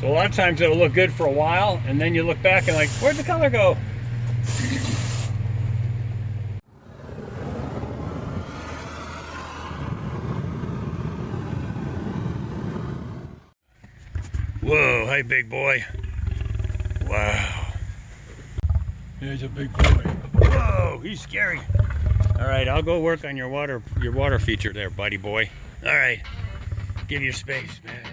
So a lot of times it'll look good for a while, and then you look back and like, where'd the color go? Whoa, hey big boy. Wow. He's a big boy. Whoa, he's scary. All right, I'll go work on your water feature there, buddy boy. All right, give you space, man.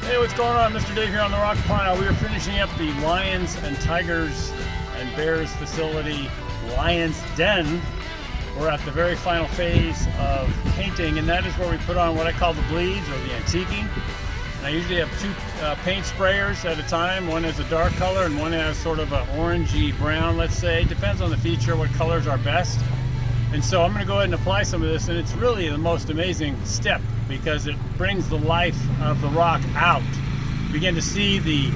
Hey, what's going on? Mr. Dave here on the Rock Pile. We are finishing up the Lions and Tigers and Bears facility, Lions Den. We're at the very final phase of painting, and that is where we put on what I call the bleeds or the antiquing. And I usually have two paint sprayers at a time. One has a dark color and one has sort of an orangey brown, let's say. Depends on the feature, what colors are best. And so I'm going to go ahead and apply some of this, and it's really the most amazing step because it brings the life of the rock out. You begin to see the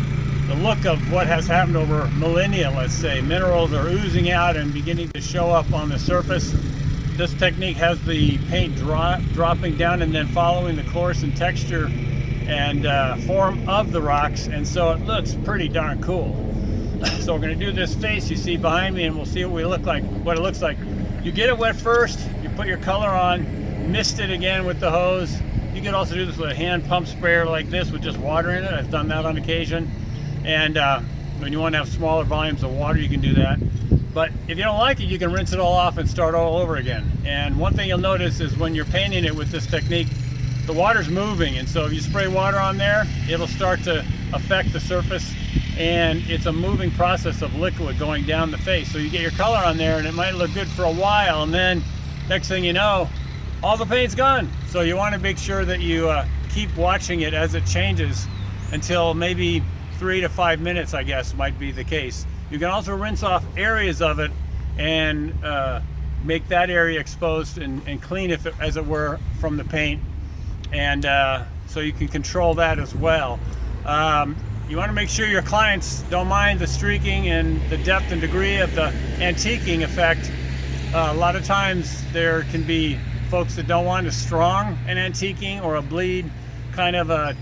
look of what has happened over millennia, let's say. Minerals are oozing out and beginning to show up on the surface. This technique has the paint dropping down and then following the course and texture and form of the rocks, and so it looks pretty darn cool. So we're going to do this face you see behind me, and we'll see what it looks like. You get it wet first, you put your color on, mist it again with the hose. You can also do this with a hand pump sprayer like this with just water in it. I've done that on occasion. And when you want to have smaller volumes of water, you can do that. But if you don't like it, you can rinse it all off and start all over again. And one thing you'll notice is when you're painting it with this technique, the water's moving. And so if you spray water on there, it'll start to affect the surface. And it's a moving process of liquid going down the face. So you get your color on there and it might look good for a while, and then next thing you know, all the paint's gone. So you want to make sure that you keep watching it as it changes until maybe 3 to 5 minutes, I guess, might be the case. You can also rinse off areas of it and make that area exposed and clean it, as it were, from the paint. And so you can control that as well. You want to make sure your clients don't mind the streaking and the depth and degree of the antiquing effect. A lot of times there can be folks that don't want a strong an antiquing or a bleed kind of a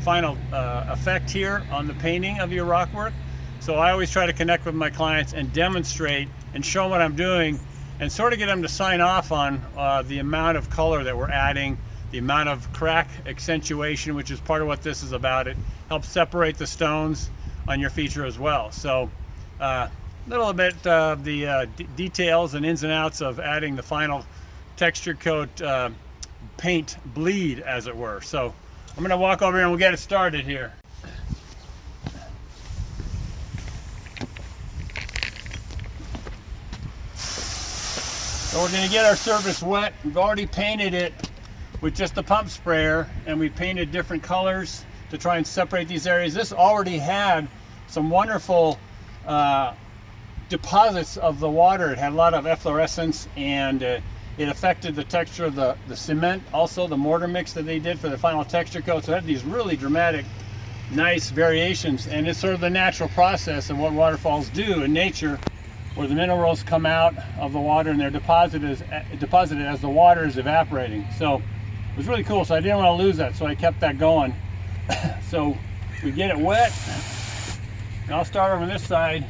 final effect here on the painting of your rock work. So I always try to connect with my clients and demonstrate and show them what I'm doing and sort of get them to sign off on the amount of color that we're adding, the amount of crack accentuation, which is part of what this is about. It helps separate the stones on your feature as well. So a little bit of the details and ins and outs of adding the final texture coat paint bleed, as it were. So I'm going to walk over here and we'll get it started here. So we're going to get our surface wet. We've already painted it with just the pump sprayer, and we painted different colors to try and separate these areas. This already had some wonderful deposits of the water. It had a lot of efflorescence, and it affected the texture of the cement, also the mortar mix that they did for the final texture coat. So it had these really dramatic, nice variations, and it's sort of the natural process of what waterfalls do in nature, where the minerals come out of the water and they're deposited as the water is evaporating. So it was really cool. So I didn't want to lose that, so I kept that going. So we get it wet, and I'll start over this side.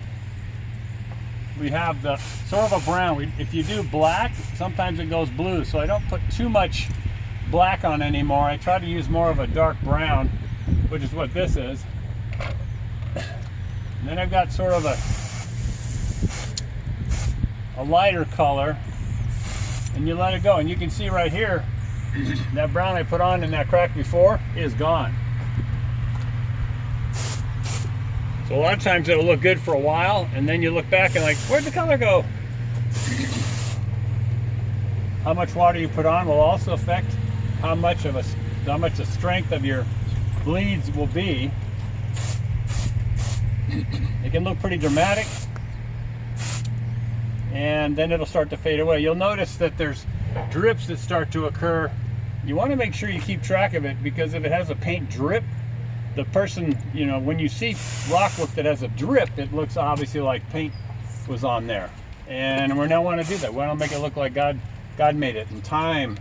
We have the sort of a brown. If you do black, sometimes it goes blue, so I don't put too much black on anymore. I try to use more of a dark brown, which is what this is. And then I've got sort of a lighter color, and you let it go, and you can see right here that brown I put on in that crack before is gone. So a lot of times it'll look good for a while, and then you look back and like, where'd the color go? How much water you put on will also affect how much the strength of your bleeds will be. It can look pretty dramatic, and then it'll start to fade away. You'll notice that there's drips that start to occur. You want to make sure you keep track of it, because if it has a paint drip, the person, you know, when you see rock work that has a drip, it looks obviously like paint was on there. And we don't want to do that. We want to make it look like God made it, and time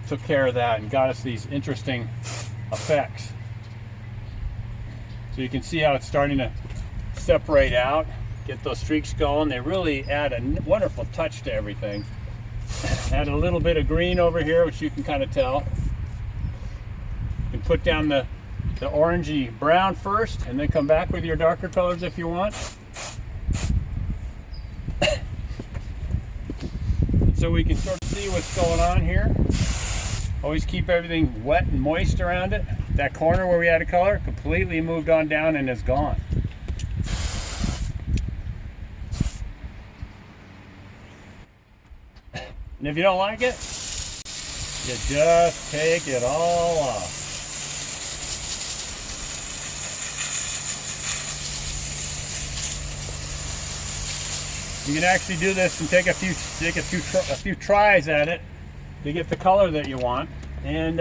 took care of that and got us these interesting effects. So you can see how it's starting to separate out, get those streaks going. They really add a wonderful touch to everything. Add a little bit of green over here, which you can kind of tell. You can put down the orangey brown first, and then come back with your darker colors if you want. So we can sort of see what's going on here. Always keep everything wet and moist around it. That corner where we had a color completely moved on down and is gone. And if you don't like it, you just take it all off. You can actually do this and take a few tries at it to get the color that you want, and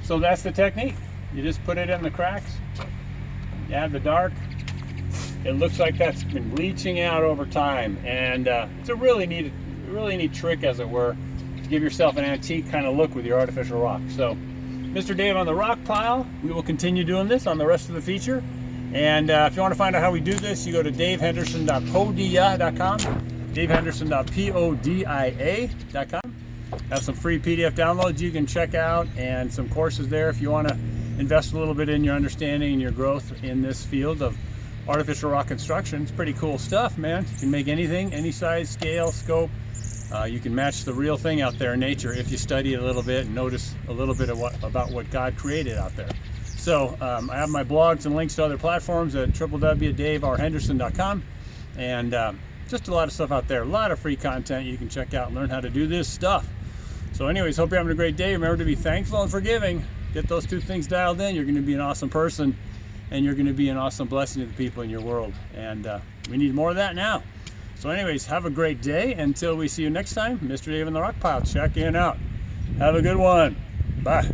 so that's the technique. You just put it in the cracks, you add the dark. It looks like that's been bleaching out over time, and it's a really neat trick, as it were, to give yourself an antique kind of look with your artificial rock. So, Mr. Dave on the rock pile. We will continue doing this on the rest of the feature. And if you want to find out how we do this, you go to davehenderson.podia.com, davehenderson.podia.com. Have some free PDF downloads you can check out, and some courses there if you want to invest a little bit in your understanding and your growth in this field of artificial rock construction. It's pretty cool stuff, man. You can make anything, any size, scale, scope. You can match the real thing out there in nature if you study it a little bit and notice a little bit of about what God created out there. So I have my blogs and links to other platforms at www.daverhenderson.com, and just a lot of stuff out there, a lot of free content you can check out and learn how to do this stuff. So anyways, hope you're having a great day. Remember to be thankful and forgiving. Get those two things dialed in. You're going to be an awesome person, and you're going to be an awesome blessing to the people in your world. And we need more of that now. So anyways, have a great day. Until we see you next time, Mr. Dave on the Rock Pile, checking out. Have a good one. Bye.